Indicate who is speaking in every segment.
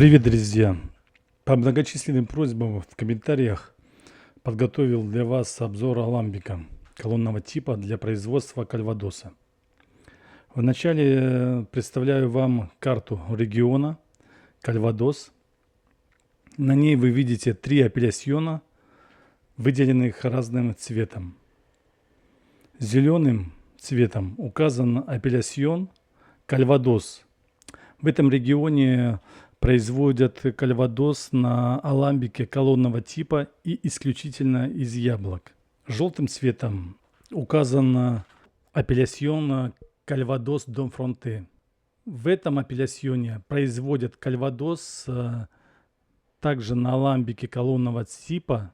Speaker 1: Привет, друзья! По многочисленным просьбам в комментариях подготовил для вас обзор аламбика колонного типа для производства кальвадоса. Вначале представляю вам карту региона Кальвадос. На ней вы видите 3 апеллясьона, выделенных разным цветом. Зеленым цветом указан апеллясьон Кальвадос. В этом регионе производят кальвадос на аламбике колонного типа и исключительно из яблок. Желтым цветом указан апеллясьон Кальвадос Дон Фронте. В этом апеллясьоне производят кальвадос также на аламбике колонного типа,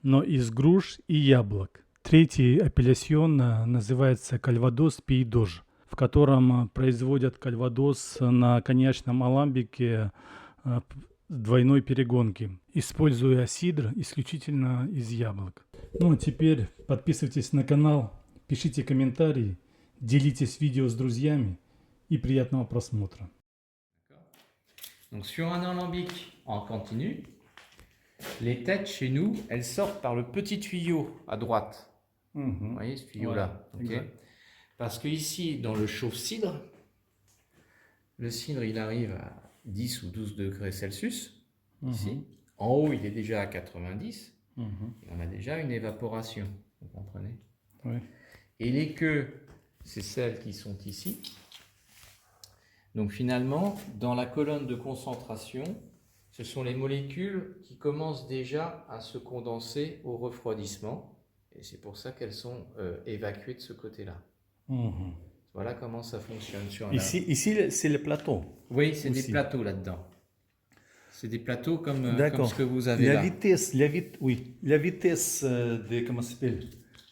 Speaker 1: но из груш и яблок. Третий апеллясьон называется Кальвадос Пейдож, в котором производят кальвадос на коньячном аламбике двойной перегонки, используя сидр исключительно из яблок. Ну а теперь подписывайтесь на канал, пишите комментарии, делитесь видео с друзьями и приятного просмотра.
Speaker 2: Donc sur un alambic en continu, les têtes chez nous, elles sortent par le petit tuyau à droite. Vous voyez ce tuyau-là, okay. Parce que ici, dans le chauffe-cidre, le cidre il arrive à 10 ou 12 degrés Celsius. Ici, en haut il est déjà à 90. Et on a déjà une évaporation, vous comprenez. Et les queues, c'est celles qui sont ici. Donc finalement, dans la colonne de concentration, ce sont les molécules qui commencent déjà à se condenser au refroidissement. Et c'est pour ça qu'elles sont évacuées de ce côté-là. Voilà comment ça fonctionne.
Speaker 1: Ici c'est le plateau.
Speaker 2: Oui, c'est des plateaux là-dedans. C'est des plateaux comme ce que vous avez là.
Speaker 1: La vitesse de, comment ça s'appelle,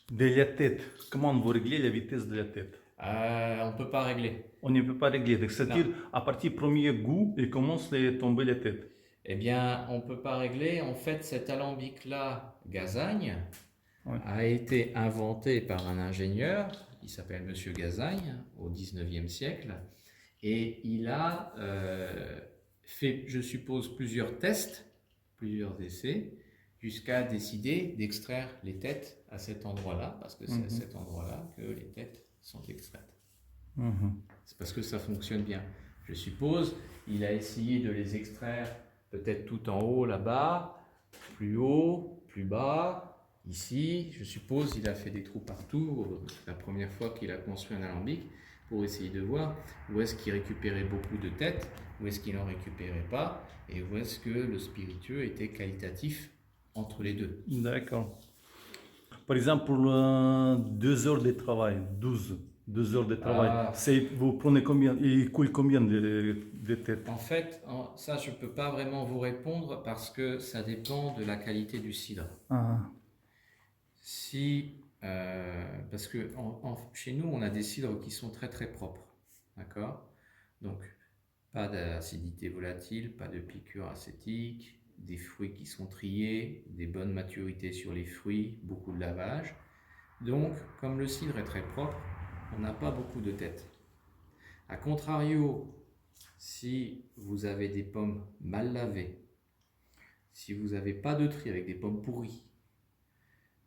Speaker 1: de la tête. Comment vous réglez la vitesse de la tête?
Speaker 2: On ne peut pas régler.
Speaker 1: On ne peut pas régler. C'est-à-dire, à partir du premier goût, il commence à tomber la tête.
Speaker 2: Eh bien, on ne peut pas régler. En fait, cet alambic-là, Gazagne, a été inventé par un ingénieur, il s'appelle Monsieur Gazagne, au 19e siècle. Et il a fait, je suppose, plusieurs tests, plusieurs essais, jusqu'à décider d'extraire les têtes à cet endroit-là, parce que c'est à cet endroit-là que les têtes sont extraites. C'est parce que ça fonctionne bien. Je suppose, il a essayé de les extraire peut-être tout en haut là-bas, plus haut, plus bas, ici. Je suppose il a fait des trous partout, la première fois qu'il a construit un alambic, pour essayer de voir où est-ce qu'il récupérait beaucoup de têtes, où est-ce qu'il n'en récupérait pas, et où est-ce que le spiritueux était qualitatif entre les deux.
Speaker 1: D'accord. Par exemple, pour 2 heures de travail, 2 heures de travail, vous prenez combien, il coule combien de têtes?
Speaker 2: En fait, ça je ne peux pas vraiment vous répondre parce que ça dépend de la qualité du cidre. Parce que chez nous, on a des cidres qui sont très très propres, d'accord? Donc, pas d'acidité volatile, pas de piqûre acétique, des fruits qui sont triés, des bonnes maturités sur les fruits, beaucoup de lavage. Donc, comme le cidre est très propre, on n'a pas beaucoup de têtes. A contrario, si vous avez des pommes mal lavées, si vous n'avez pas de tri avec des pommes pourries,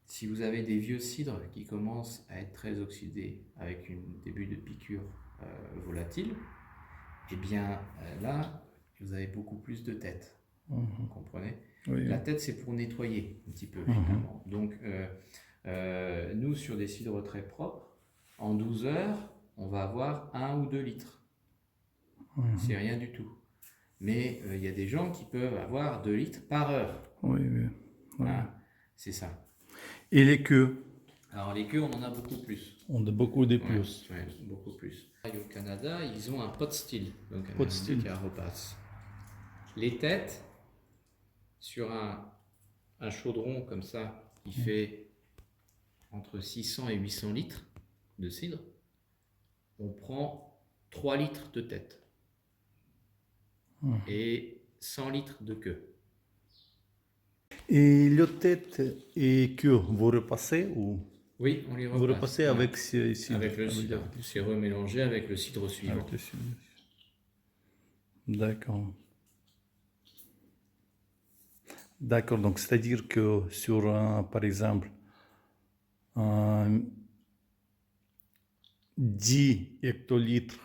Speaker 2: si vous avez des vieux cidres qui commencent à être très oxydés avec un début de piqûre volatile, eh bien là, vous avez beaucoup plus de têtes. Vous comprenez? La tête, c'est pour nettoyer un petit peu finalement. Donc, nous, sur des cidres très propres, en 12 heures, on va avoir 1 ou 2 litres. C'est rien du tout. Mais il y a des gens qui peuvent avoir 2 litres par heure. C'est ça.
Speaker 1: Et les queues?
Speaker 2: Alors les queues, on en a beaucoup plus.
Speaker 1: On a beaucoup de plus.
Speaker 2: Beaucoup plus. Au Canada, ils ont un pot still. Donc
Speaker 1: pot still.
Speaker 2: Repasse. Les têtes, sur un chaudron comme ça, qui fait entre 600 et 800 litres de cidre, on prend 3 litres de tête et 100 litres de queue.
Speaker 1: Et le tête et queue, vous repassez ou?
Speaker 2: Oui, on les repasse.
Speaker 1: Vous repassez avec
Speaker 2: cidre. Avec le cidre. C'est remélangé avec le cidre suivant.
Speaker 1: D'accord. D'accord, donc c'est-à-dire que sur, par exemple, euh, 10 hectolitres,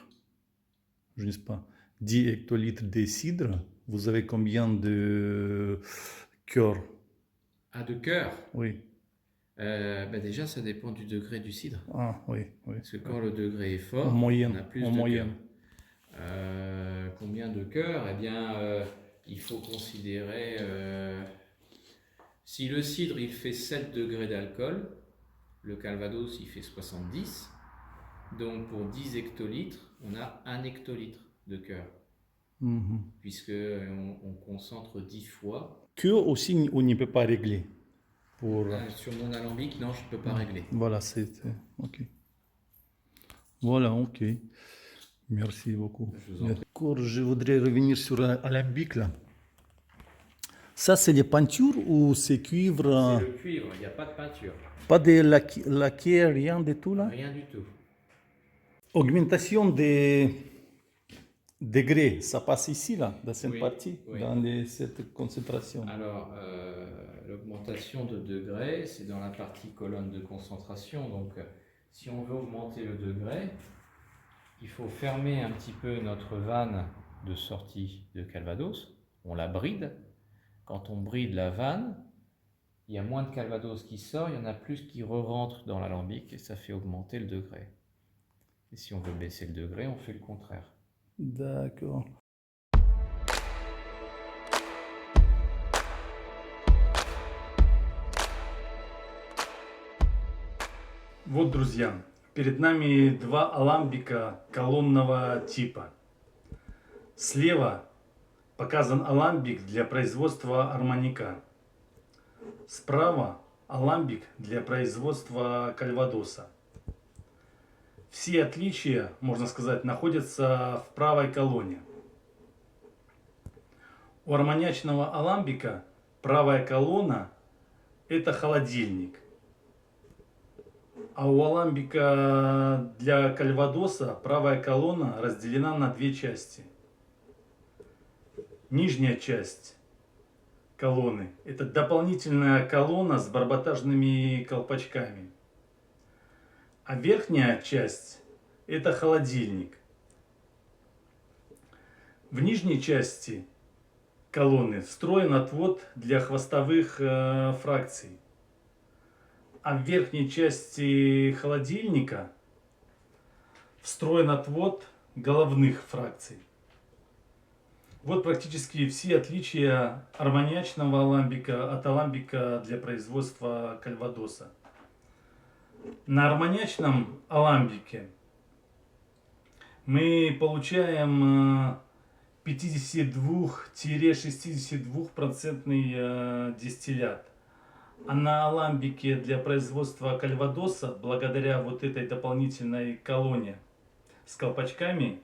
Speaker 1: je ne sais pas, 10 hectolitres de cidre, vous avez combien de cœurs?
Speaker 2: Ah, de cœur.
Speaker 1: Oui.
Speaker 2: Bah déjà, ça dépend du degré du cidre.
Speaker 1: Ah, oui, oui,
Speaker 2: Parce que
Speaker 1: oui.
Speaker 2: quand le degré est
Speaker 1: En
Speaker 2: fort, on
Speaker 1: moyenne,
Speaker 2: a plus
Speaker 1: en
Speaker 2: de cœur.
Speaker 1: moyenne.
Speaker 2: Combien de cœurs? Eh bien, il faut considérer, si le cidre il fait 7 degrés d'alcool, le calvados il fait 70. Donc pour 10 hectolitres, on a 1 hectolitre de cœur,
Speaker 1: Mhm.
Speaker 2: puisque on concentre 10 fois.
Speaker 1: Que aussi on ne peut pas régler pour...
Speaker 2: Sur mon alambic, non, je ne peux pas régler.
Speaker 1: Voilà, c'est... Ok. Voilà, ok. Merci beaucoup.
Speaker 2: Je vous en prie.
Speaker 1: D'accord, je voudrais revenir sur Alambic là. Ça, c'est les peintures ou c'est cuivre?
Speaker 2: C'est le cuivre, il n'y a pas de peinture.
Speaker 1: Pas de laquer, rien de tout là?
Speaker 2: Rien du tout.
Speaker 1: Augmentation des degrés, ça passe ici là, dans cette
Speaker 2: Oui,
Speaker 1: partie,
Speaker 2: oui.
Speaker 1: dans cette concentration.
Speaker 2: Alors, l'augmentation de degré, c'est dans la partie colonne de concentration. Donc, si on veut augmenter le degré, il faut fermer un petit peu notre vanne de sortie de calvados. On la bride. Quand on bride la vanne, il y a moins de calvados qui sort, il y en a plus qui re-rentrent dans l'alambic et ça fait augmenter le degré. Et si on veut baisser le degré, on fait le contraire.
Speaker 1: D'accord. Вот, друзья, перед нами два аламбика колонного типа. Слева показан аламбик для производства арманика. Справа аламбик для производства кальвадоса. Все отличия, можно сказать, находятся в правой колонне. У арманячного аламбика правая колонна – это холодильник. А у аламбика для кальвадоса правая колонна разделена на две части. Нижняя часть колонны – это дополнительная колонна с барботажными колпачками. А верхняя часть – это холодильник. В нижней части колонны встроен отвод для хвостовых фракций. А в верхней части холодильника встроен отвод головных фракций. Вот практически все отличия арманьячного аламбика от аламбика для производства кальвадоса. На арманьячном аламбике мы получаем 52-62% дистиллят. А на аламбике для производства кальвадоса, благодаря вот этой дополнительной колонне с колпачками,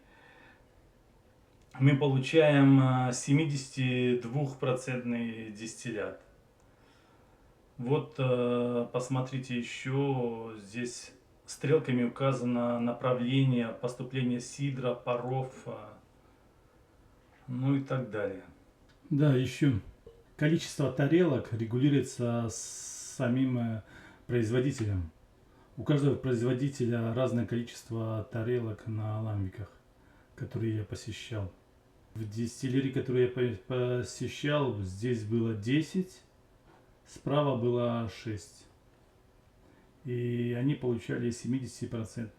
Speaker 1: мы получаем 72% дистиллят. Вот посмотрите еще, здесь стрелками указано направление поступления сидра, паров, ну и так далее. Да, еще количество тарелок регулируется самим производителем. У каждого производителя разное количество тарелок на аламбиках, которые я посещал. В дистиллерии, которую я посещал, здесь было 10, справа было 6. И они получали 70%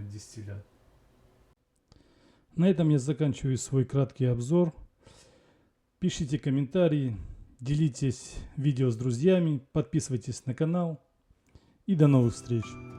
Speaker 1: дистиллят. На этом я заканчиваю свой краткий обзор. Пишите комментарии, делитесь видео с друзьями, подписывайтесь на канал и до новых встреч!